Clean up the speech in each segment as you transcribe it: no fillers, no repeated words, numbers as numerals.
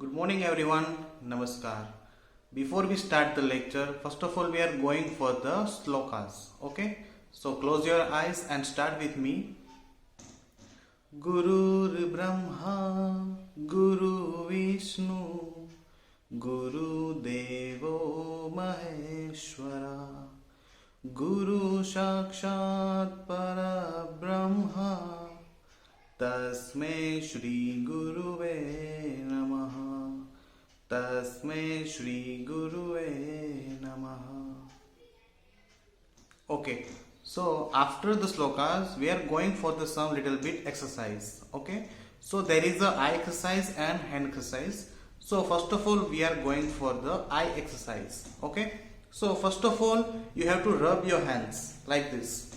Good morning everyone. Namaskar. Before we start the lecture, first of all we are going for the slokas. Okay? So close your eyes and start with me. Guru Brahma, Guru Vishnu, Guru Devo Maheshwara, Guru Sakshat Para Brahma, तस्मै श्री गुरुवे नमः. तस्मै श्री गुरुवे नमः. Okay, so after the slokas we are going for the some little bit exercise. Okay, so there is a eye exercise and hand exercise. So first of all we are going for the eye exercise. Okay, so first of all you have to rub your hands like this.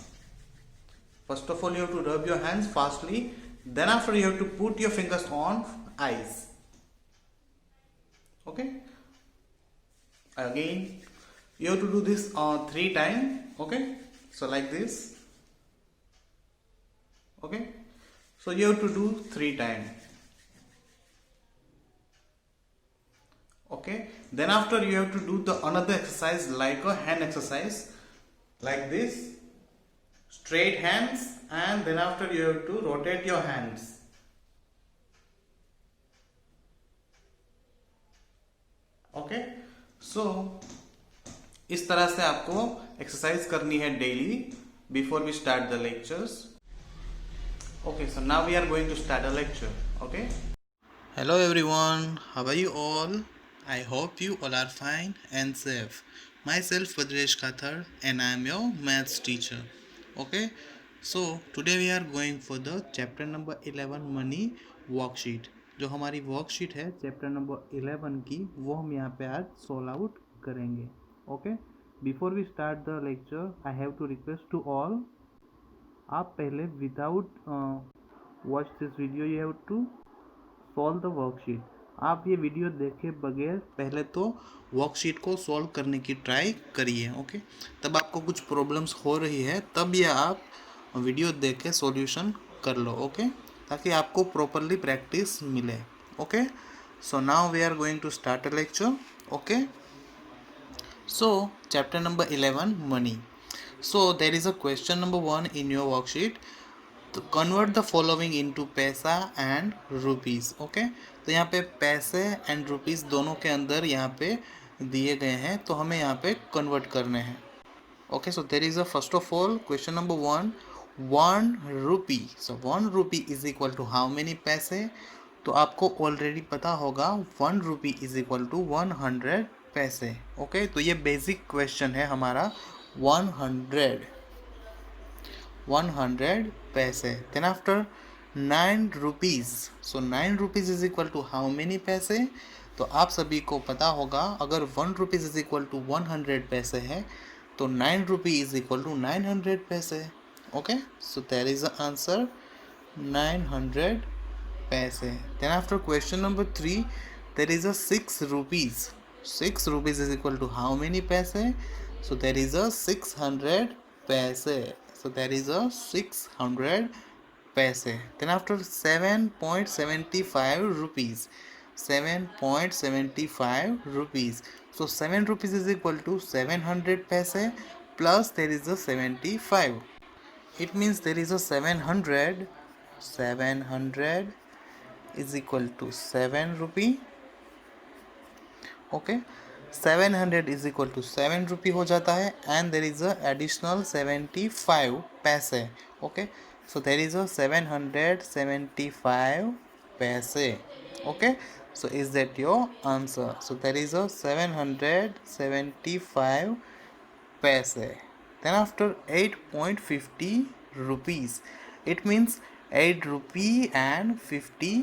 First of all you have to rub your hands fastly. Then after you have to put your fingers on eyes. Okay, again you have to do this 3 times. Okay, so like this. Okay, so you have to do 3 times. Okay, then after you have to do the another exercise like a hand exercise like this, straight hands, and then after you have to rotate your hands. Okay, so इस तरह से आपको exercise करनी है daily before we start the lectures. Okay, so now we are going to start a lecture. Okay, hello everyone, how are you all? I hope you all are fine and safe. Myself Bhadresh Kathar and I am your maths teacher. Okay, so today we are going for the chapter number 11 money worksheet. जो हमारी worksheet है chapter number 11 की, वो हम यहाँ पे आज solve out करेंगे. Okay, before we start the lecture I have to request to all, आप पहले without watch this video you have to solve the worksheet. आप ये वीडियो देखे बगैर पहले तो वर्कशीट को सॉल्व करने की ट्राई करिए. ओके, तब आपको कुछ प्रॉब्लम्स हो रही है तब ये आप वीडियो देख के सॉल्यूशन कर लो. ओके, ताकि आपको प्रॉपरली प्रैक्टिस मिले. Okay, so now we are going to start a lecture. Okay, so chapter number 11 money. So there is a question number 1 in your worksheet. तो convert the following into paisa and rupees. Okay, तो यहाँ पे पैसे and rupees दोनों के अंदर यहाँ पे दिए गए हैं, तो हमें यहाँ पे कन्वर्ट करने हैं. Okay, so there is a first of all question number 1, 1 rupee. So 1 rupee is equal to how many paise? तो आपको ऑलरेडी पता होगा 1 रुपी इज इक्वल टू 100 पैसे. ओके, तो ये बेसिक क्वेश्चन है हमारा. 100 paise. Then after 9 rupees. So 9 rupees is equal to how many paise? तो आप सभी को पता होगा अगर 1 रुपीज़ इज इक्वल टू 100 पैसे है तो 9 रुपी is equal to 900 paise. Okay, so there is the answer 900 paise. Then after question number 3, there is a 6 rupees. 6 rupees is equal to how many paise? So there is अ 600 पैसे. So there is a 600 paise. Then after 7.75 rupees. 7.75 rupees. So 7 rupees is equal to 700 paise plus there is a 75. It means there is a 700. 700 is equal to 7 rupee. Okay, 700 is equal to 7 rupee हो जाता है and there is a additional 75 paise. Okay, so there is a 775 paise. Okay, so is that your answer? So there is a 775 paise. Then after 8.50 rupees. It means 8 rupee and 50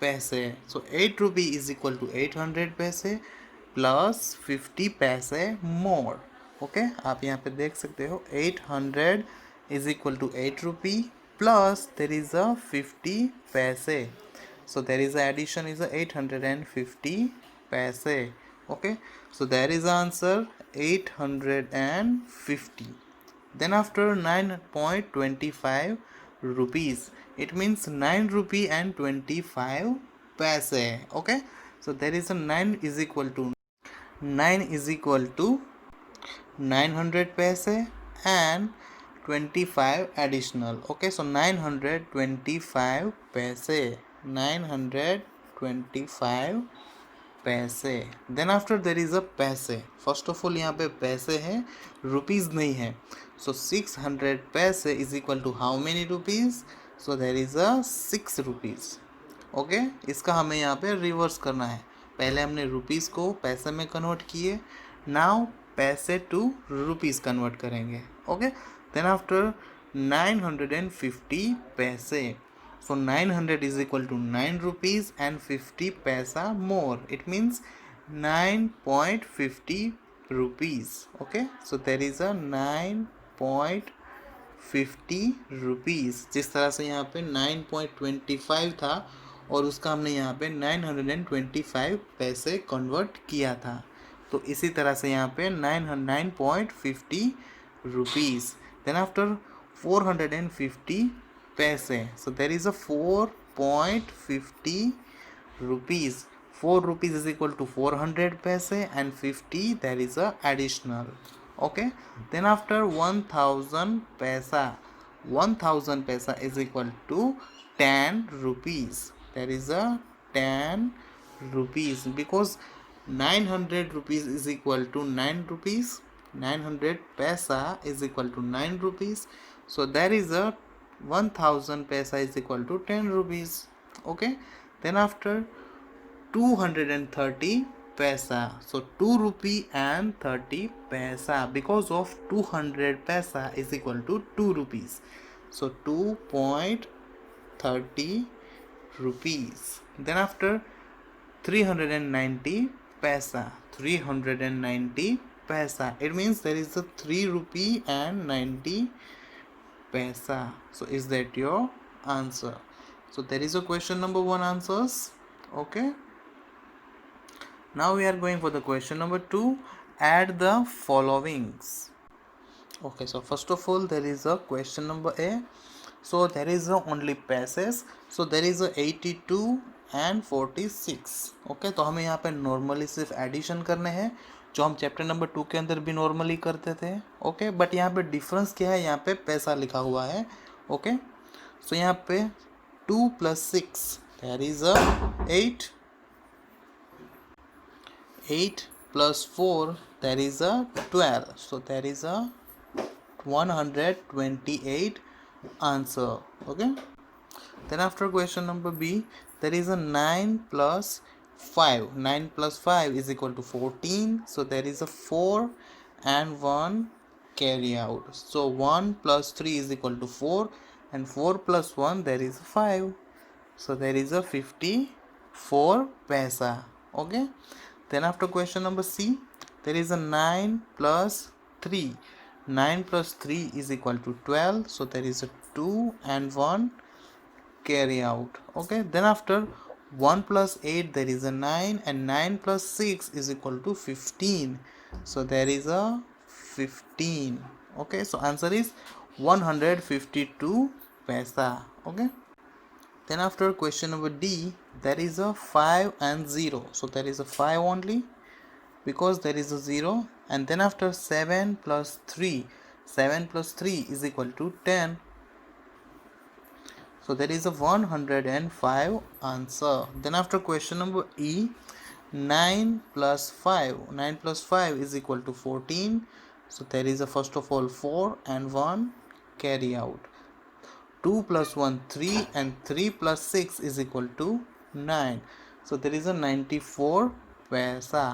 paise. So 8 rupee is equal to 800 paise plus 50 पैसे मोर. Okay, आप यहाँ पे देख सकते हो 800 is equal to 8 rupee plus there is a 50 paise. So there is a addition is a 850 paise. Okay, so there is a answer 850. Then after 9.25 rupees. It means 9 rupee and 25 paise. Okay, So there is a 9 is equal to 900 paise and 25 additional. Okay, so 925 paise, 925 paise. Then after there is a paise. First of all यहाँ पे पैसे हैं, rupees नहीं है. So 600 paise is equal to how many rupees. So there is a 6 rupees. Okay, इसका हमें यहाँ पे रिवर्स करना है. पहले हमने रुपीज़ को पैसे में कन्वर्ट किए, नाउ पैसे टू रुपीज़ कन्वर्ट करेंगे. ओके, देन आफ्टर 950 पैसे. So 900 is equal to 9 rupees and 50 paisa more. It means 9.50 rupees. Okay, so there is a 9.50 rupees. जिस तरह से यहाँ पे 9.25 था और उसका हमने यहाँ पे 925 पैसे कन्वर्ट किया था, तो इसी तरह से यहाँ पे 9.50 rupees. Then after 450 पैसे. So there is a 4.50 rupees. 4 rupees is equal to 400 paise and 50 there is a additional. Okay, then after 1000 paisa. 1000 paisa is equal to 10 rupees. There is a 10 rupees because 900 rupees is equal to 9 rupees. 900 paisa is equal to 9 rupees. So there is a 1000 paisa is equal to 10 rupees. Okay, then after 230 paisa. So 2 rupee and 30 paisa because of 200 paisa is equal to 2 rupees. So 2.30 rupees. Then after 390 paisa. 390 paisa. It means there is a 3 rupee and 90 paisa. So is that your answer? So there is a question number 1 answers. Okay, now we are going for the question number 2. Add the followings. Okay, so first of all there is a question number A. So there is only passes. So there is a 82 and 46. Okay, तो हमें यहाँ पे normally सिर्फ addition करने हैं जो हम chapter number 2 के अंदर भी नॉर्मली करते थे. ओके, बट यहाँ पे डिफरेंस क्या है, यहाँ पे पैसा लिखा हुआ है. ओके, सो यहाँ पे 2 + 6 there is a 8. 8 + 4 there is a 12. So there is a 128 answer. Okay, then after question number B, there is a 9 + 5. 9 + 5 is equal to 14. So there is a 4 and 1 carry out. So 1 + 3 is equal to 4 and 4 + 1 there is 5. So there is a 54 paisa. Okay, then after question number C, there is a 9 + 3. 9 + 3 is equal to 12. So there is a 2 and 1 carry out. Okay, then after 1 + 8 there is a 9 and 9 + 6 is equal to 15. So there is a 15. Okay, so answer is 152 paisa. Okay, then after question number D, there is a 5 and 0. So there is a 5 only because there is a 0. And then after 7 + 3. 7 + 3 is equal to 10. So there is a 105 answer. Then after question number E, 9 + 5. 9 + 5 is equal to 14. So there is a first of all 4 and 1 carry out. 2 + 1 3 and 3 + 6 is equal to 9. So there is a 94 paisa.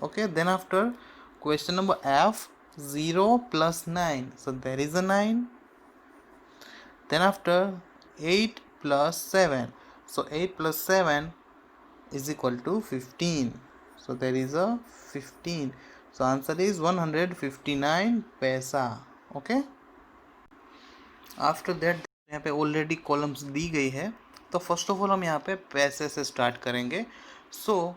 Okay, then after question number F, 0 + 9. So there is a 9. Then after 8 + 7. So 8 + 7 is equal to 15. So there is a 15. So answer is 159 paisa. Okay, after that यहाँ पे already columns दी गई है, तो first of all हम यहाँ पे पैसे से स्टार्ट करेंगे. सो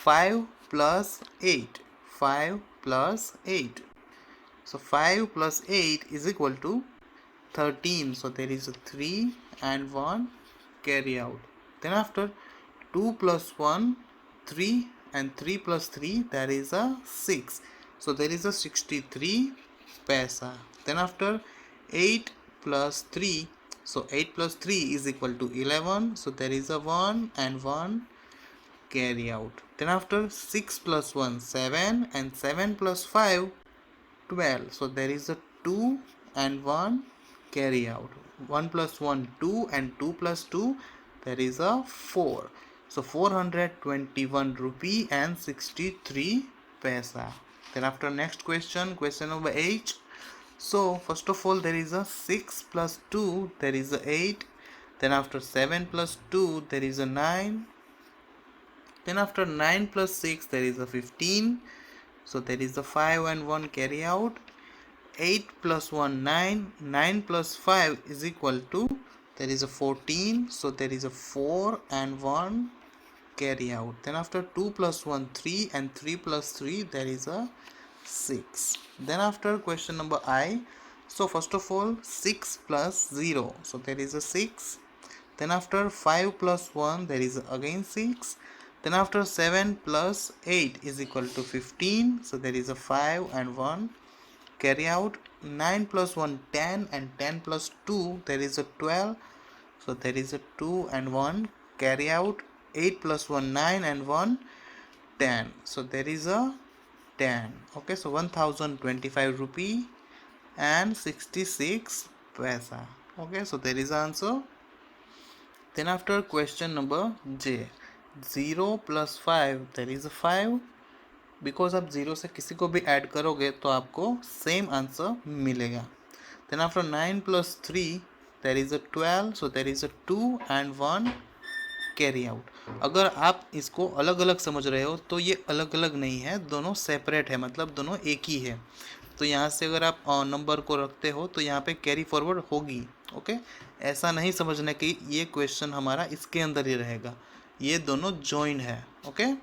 5 + 8. 5 + 8. So 5 + 8 is equal to 13. So there is a 3 and 1 carry out. Then after 2 + 1 3 and 3 plus 3, there is a 6. So there is a 63 paisa. Then after 8 plus 3, so 8 plus 3 is equal to 11. So there is a 1 and 1 carry out. Then after 6 plus 1, 7, and 7 plus 5, 12. So there is a 2 and 1 carry out. 1 plus 1, 2, and 2 plus 2, there is a 4. So 421 rupee and 63 paisa. Then after next question number 8. So first of all, there is a 6 plus 2, there is a 8. Then after 7 plus 2, there is a 9. Then after 9 plus 6, there is a 15. So there is a 5 and 1 carry out. 8 plus 1, 9. 9 plus 5 is equal to, there is a 14. So there is a 4 and 1 carry out. Then after 2 plus 1, 3, and 3 plus 3, there is a 6. Then after question number I. So first of all, 6 plus 0. So there is a 6. Then after 5 plus 1, there is again 6. Then after 7 plus 8 is equal to 15. So there is a 5 and 1 carry out. 9 plus 1, 10, and 10 plus 2, there is a 12. So there is a 2 and 1 carry out. 8 plus 1, 9, and 1, 10. So there is a 10. Okay, so 1025 rupee and 66 paisa. Okay, so there is answer. Then after question number J. 0 plus 5, there is a 5. Because आप 0 से किसी को भी add करोगे तो आपको same answer मिलेगा. Then after 9 plus 3, there is a 12. So there is a 2 and 1 carry out. अगर आप इसको अलग अलग समझ रहे हो तो ये अलग अलग नहीं है, दोनों सेपरेट है, मतलब दोनों एक ही है. तो यहाँ से अगर आप नंबर को रखते हो तो यहाँ पे कैरी फॉरवर्ड होगी. ओके, ऐसा नहीं समझना कि ये क्वेश्चन हमारा इसके अंदर ही रहेगा, ये दोनों जॉइन है. Okay.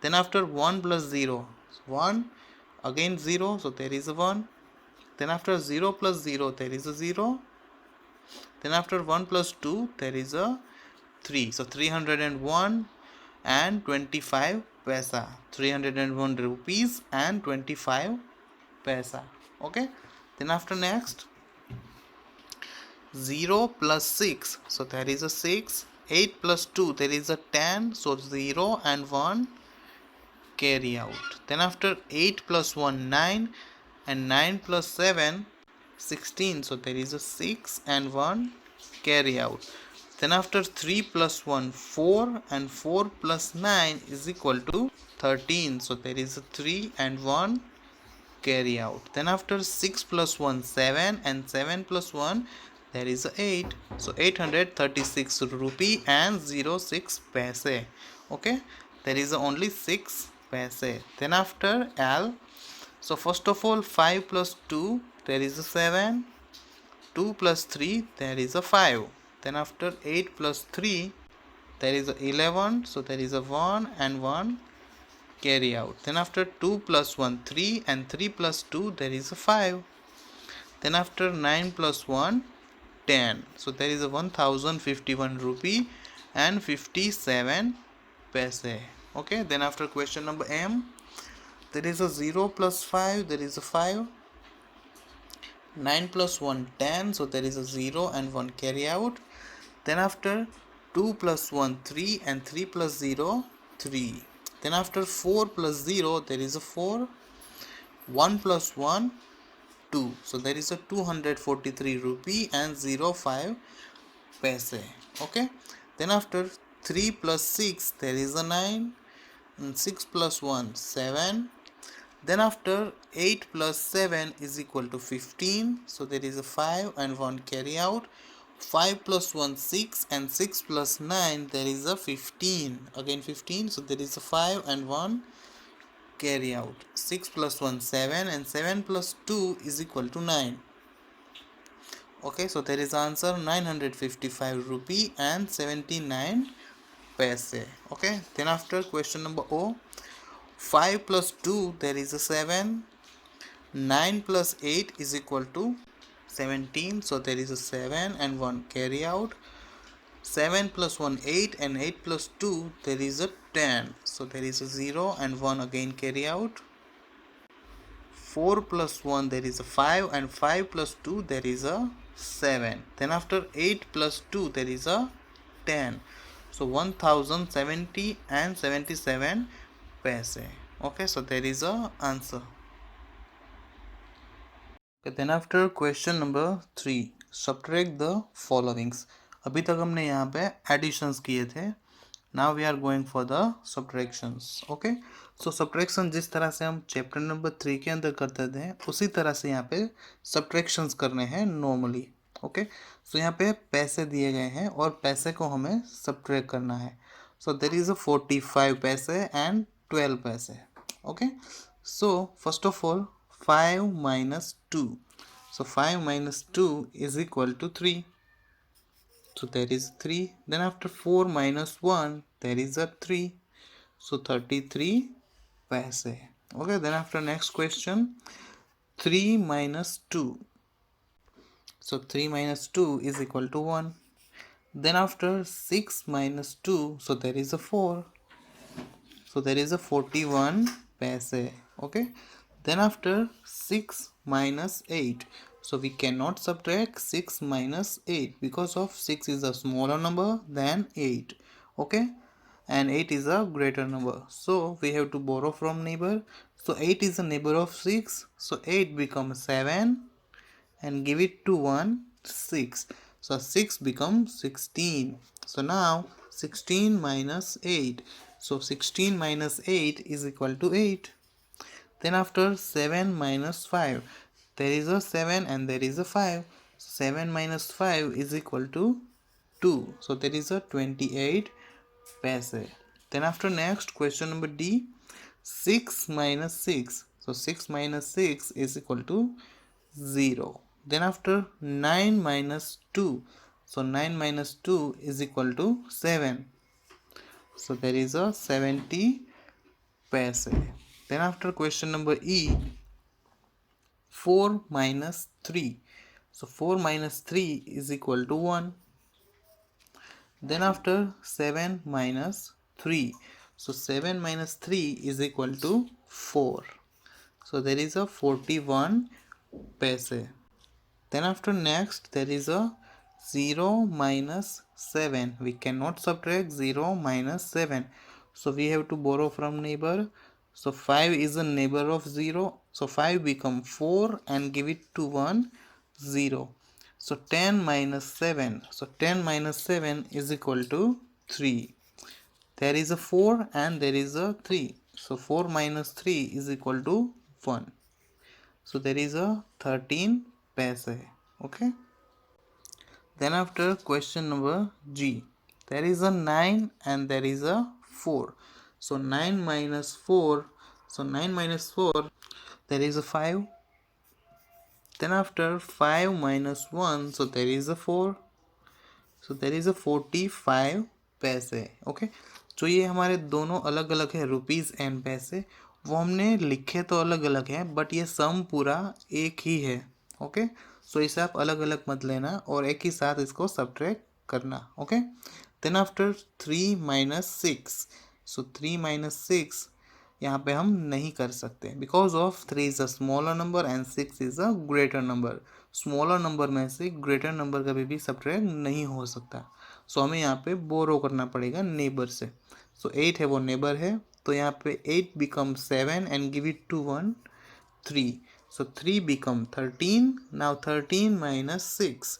Then after 1 plus 0, 1, again 0, so there is a 1. Then after 0 plus 0, there is a 0. Then after 1 plus 2, there is a 3. So 301 and 25 paisa. 301 rupees and 25 paisa. Okay. Then after next, 0 plus 6, so there is a 6. 8 plus 2, there is a 10. So 0 and 1 carry out. Then after 8 plus 1, 9, and 9 plus 7, 16. So there is a 6 and 1 carry out. Then after 3 plus 1, 4, and 4 plus 9 is equal to 13. So there is a 3 and 1 carry out. Then after 6 plus 1, 7, and 7 plus 1, there is a 8. So 836 rupee and 06 paise. Okay, there is only 6 paise. Then after L, so first of all 5 plus 2, there is a 7. 2 plus 3, there is a 5. Then after 8 plus 3, there is a 11. So there is a 1 and 1 carry out. Then after 2 plus 1, 3, and 3 plus 2, there is a 5. Then after 9 plus 1, 10. So there is a 1051 rupee and 57 paise. Okay, then after question number M, there is a 0 plus 5, there is a 5. 9 plus 1, 10. So there is a 0 and 1 carry out. Then after 2 plus 1, 3, and 3 plus 0, 3. Then after 4 plus 0, there is a 4. 1 plus 1, 2. So there is a 243 rupee and 05 paise. Okay. Then after 3 plus 6, there is a 9. And 6 plus 1, 7. Then after 8 plus 7 is equal to 15. So there is a 5 and 1 carry out. 5 plus 1, 6, and 6 plus 9, there is a 15. Again 15. So there is a 5 and 1 carry out. 6 plus 1, 7, and 7 plus 2 is equal to 9. Okay, so there is answer 955 rupee and 79 paise. Okay, then after question number O, 5 plus 2, there is a 7. 9 plus 8 is equal to 17. So there is a 7 and 1 carry out. 7 plus 1 8 and 8 plus 2 there is a 10, so there is a 0 and 1 again carry out. 4 plus 1 there is a 5 and 5 plus 2 there is a 7. Then after 8 plus 2 there is a 10, so 1070 and 77 paise. Okay, so there is a answer. Okay, then after question number 3, subtract the followings. अभी तक हमने यहाँ पे additions किए थे. Now we are going for the subtractions. Okay, so subtraction जिस तरह से हम चैप्टर नंबर 3 के अंदर करते थे उसी तरह से यहाँ पे सब्ट्रैक्शंस करने हैं नॉर्मली. ओके, सो यहाँ पे पैसे दिए गए हैं और पैसे को हमें सब्ट्रैक्ट करना है. सो देर इज़ अ 45 पैसे एंड 12 पैसे. Okay, so first of all 5 minus 2. So 5 minus 2 is equal to 3. So there is 3. Then after 4 minus 1 there is a 3. So 33 paise. Okay, then after next question 3 minus 2. So 3 minus 2 is equal to 1. Then after 6 minus 2, so there is a 4. So there is a 41 paise. Okay, then after 6 minus 8, so we cannot subtract 6 minus 8 because of 6 is a smaller number than 8. Okay, and 8 is a greater number, so we have to borrow from neighbor. So 8 is a neighbor of 6, so 8 becomes 7 and give it to 1 6, so 6 becomes 16. So now 16 minus 8, so 16 minus 8 is equal to 8. Then after 7 minus 5, there is a 7 and there is a 5. 7 minus 5 is equal to 2. So there is a 28 paise. Then after next question number D, 6 minus 6. So 6 minus 6 is equal to 0. Then after 9 minus 2. So 9 minus 2 is equal to 7. So there is a 70 paise. Then after question number E, 4 minus 3. So 4 minus 3 is equal to 1. Then after 7 minus 3. So 7 minus 3 is equal to 4. So there is a 41 paise. Then after next there is a 0 minus 7. We cannot subtract 0 minus 7. So we have to borrow from neighbor. So 5 is a neighbor of 0. So 5 become 4 and give it to 1 0. So 10 minus 7. So 10 minus 7 is equal to 3. There is a 4 and there is a 3. So 4 minus 3 is equal to 1. So there is a 13 paise. Okay. Then after question number G, there is a 9 and there is a 4. So 9 minus 4. So 9 minus 4, there is a 5. Then after 5 minus 1, so there is a 4. So there is a 45 पैसे. Okay, जो ये हमारे दोनों अलग अलग है rupees and पैसे, वो हमने लिखे तो अलग अलग हैं बट ये सम पूरा एक ही है. ओके, सो इसे आप अलग अलग मत लेना और एक ही साथ इसको सब्ट्रैक्ट करना. Okay, then after 3 minus 6. So 3 minus 6 यहाँ पे हम नहीं कर सकते because of 3 is a smaller number and 6 is a greater number. Smaller number में से ग्रेटर नंबर कभी भी सब्ट्रैक्ट नहीं हो सकता. सो हमें यहाँ पे बोरो करना पड़ेगा नेबर से. सो 8 है वो नेबर है, तो यहाँ पे 8 become 7 and give it to 1 3. So 3 become 13. Now 13 minus 6.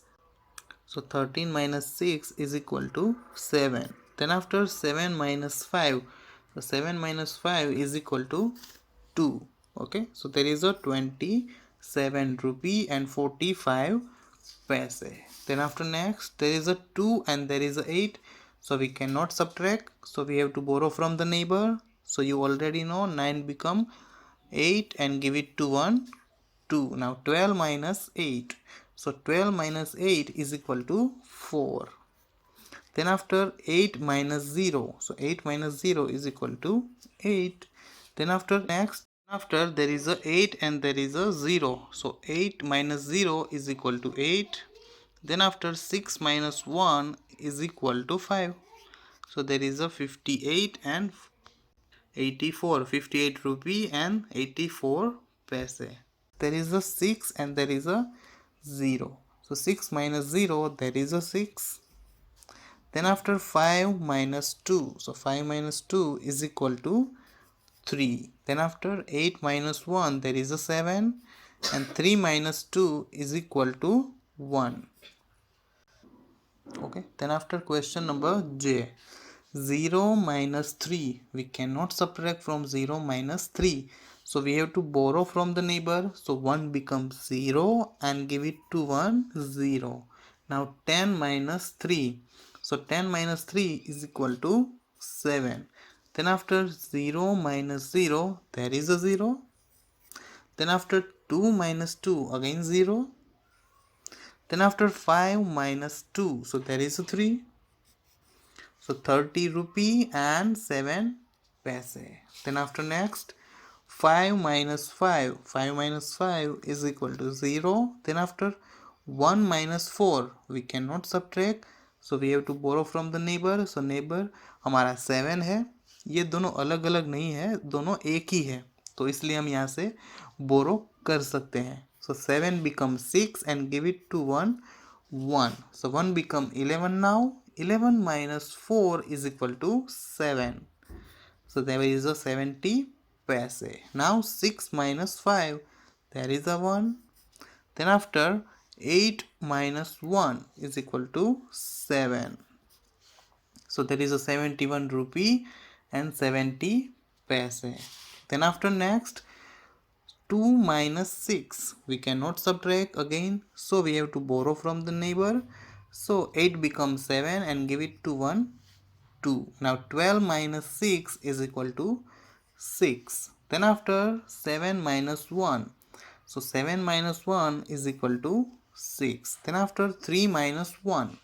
So 13 minus 6 is equal to 7. Then after 7 minus 5, so 7 minus 5 is equal to 2. Okay, so there is a 27 rupee and 45 paise. Then after next there is a 2 and there is a 8. So we cannot subtract, so we have to borrow from the neighbor. So you already know 9 become 8 and give it to 1 2. Now 12 minus 8. So 12 minus 8 is equal to 4. Then after 8 minus 0. So 8 minus 0 is equal to 8. Then after there is a 8 and there is a 0. So 8 minus 0 is equal to 8. Then after 6 minus 1 is equal to 5. So there is a 58 and 84. 58 rupee and 84 paise. There is a 6 and there is a 0. So 6 minus 0, there is a 6. Then after 5 minus 2. So 5 minus 2 is equal to 3. Then after 8 minus 1, there is a 7. And 3 minus 2 is equal to 1. Okay. Then after question number J. 0 minus 3. We cannot subtract from 0 minus 3. So we have to borrow from the neighbor. So 1 becomes 0 and give it to 1, 0. Now 10 minus 3. So 10 minus 3 is equal to 7. Then after 0 minus 0, there is a 0. Then after 2 minus 2, again 0. Then after 5 minus 2, so there is a 3. So 30 rupee and 7 paise. Then after next 5 minus 5. 5 minus 5 is equal to 0. Then after 1 minus 4 we cannot subtract. So we have to borrow from the neighbor. So neighbor हमारा 7 है. ये दोनों अलग अलग नहीं है, दोनों एक ही है, तो इसलिए हम यहाँ से बोरो कर सकते हैं. So 7 becomes 6 and give it to 1, 1. So 1 become 11 now. 11 minus 4 is equal to 7. So there is a 70 paise. Now 6 minus 5, there is a 1. Then after 8 minus 1 is equal to 7. So there is a 71 rupee and 70 paise. Then after next 2 minus 6, we cannot subtract again, so we have to borrow from the neighbor. So 8 becomes 7 and give it to 1, 2. Now 12 minus 6 is equal to 6. Then after 7 minus 1, so 7 minus 1 is equal to 6. Then after 3 minus 1,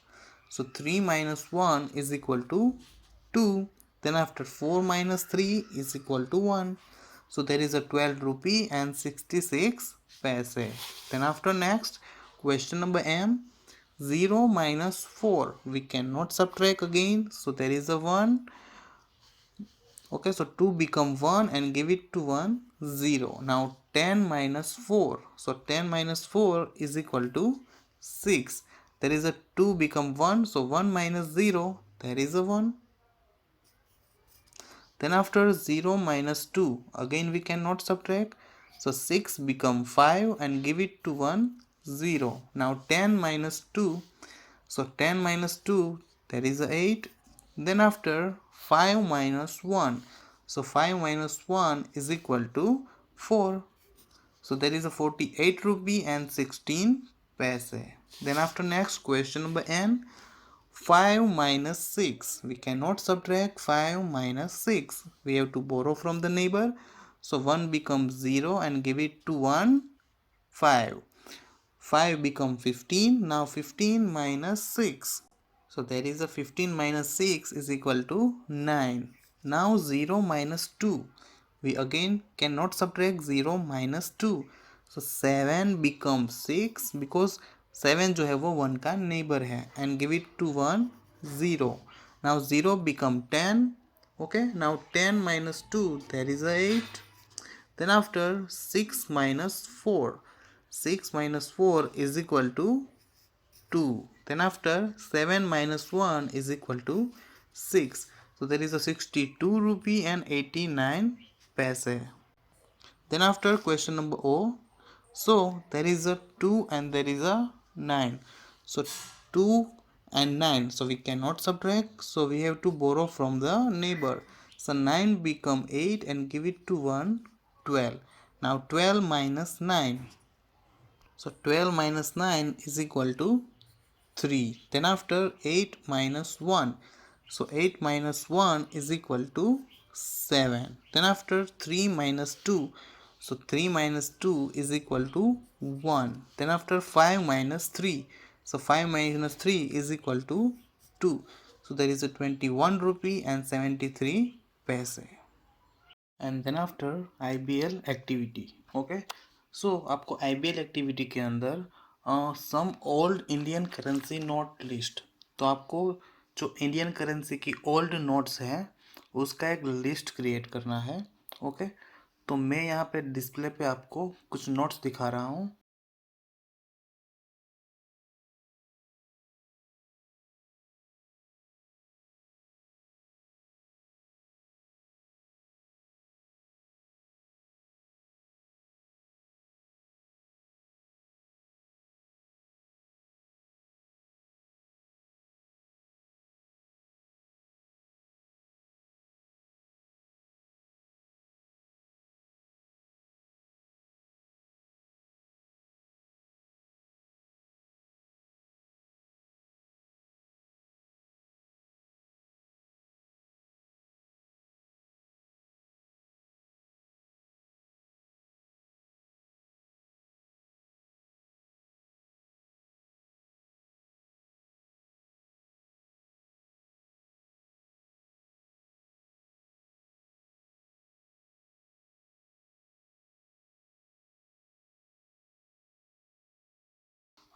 so 3 minus 1 is equal to 2. Then after 4 minus 3 is equal to 1. So there is a 12 rupee and 66 paise. Then after next question number M. 0 minus 4 we cannot subtract again, so there is a 1. Okay, so 2 become 1 and give it to 1, 0. Now 10 minus 4, so 10 minus 4 is equal to 6. There is a 2 become 1, so 1 minus 0, there is a 1. Then after 0 minus 2, again we cannot subtract. So 6 become 5 and give it to 1, 0. Now 10 minus 2. So 10 minus 2, there is a 8. Then after 5 minus 1. So 5 minus 1 is equal to 4. So there is a 48 rupee and 16 paise. Then after next question number N. 5 minus 6. We cannot subtract 5 minus 6. We have to borrow from the neighbor. So 1 becomes 0 and give it to 1, 5. 5 become 15. Now 15 minus 6. So there is a 15 minus 6 is equal to 9. Now 0 minus 2. We again cannot subtract 0 minus 2. So 7 becomes 6 because 7 जो है वो 1 का neighbour है and give it to 1, 0. Now 0 become 10. Okay, now 10 minus 2, there is a 8. Then after 6 minus 4. 6 minus 4 is equal to 2. Then after 7 minus 1 is equal to 6. So there is a 62 rupee and 89 paise. Then after question number O. So there is a 2 and there is a 9. So 2 and 9. So we cannot subtract. So we have to borrow from the neighbor. So 9 become 8 and give it to 1, 12. Now 12 minus 9. So 12 minus 9 is equal to 3. Then after 8 minus 1. So 8 minus 1 is equal to 7. Then after 3 minus 2. So 3 minus 2 is equal to 1. Then after 5 minus 3. So 5 minus 3 is equal to 2. So there is a 21 rupee and 73 paise. And then after IBL activity. Okay. So आपको IBL activity के अंदर some old Indian currency note list. तो आपको जो Indian currency की old notes हैं उसका एक लिस्ट क्रिएट करना है। ओके, तो मैं यहाँ पे डिस्प्ले पे आपको कुछ नोट्स दिखा रहा हूँ।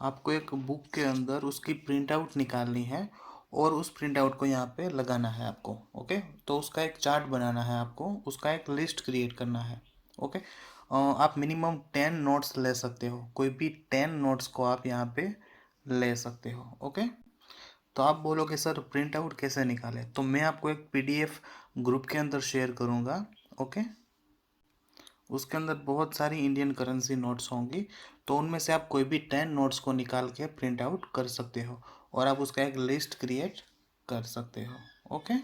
आपको एक बुक के अंदर उसकी प्रिंट आउट निकालनी है और उस प्रिंट आउट को यहाँ पे लगाना है आपको। ओके, तो उसका एक चार्ट बनाना है आपको, उसका एक लिस्ट क्रिएट करना है। ओके, आप मिनिमम 10 नोट्स ले सकते हो, कोई भी 10 नोट्स को आप यहाँ पे ले सकते हो। ओके, तो आप बोलोगे सर प्रिंट आउट कैसे निकाले, तो मैं आपको एक पीडीएफ ग्रुप के अंदर शेयर करूँगा। ओके, उसके अंदर बहुत सारी इंडियन करेंसी नोट्स होंगी, तो उनमें से आप कोई भी 10 नोट्स को निकाल के प्रिंट आउट कर सकते हो और आप उसका एक लिस्ट क्रिएट कर सकते हो। ओके।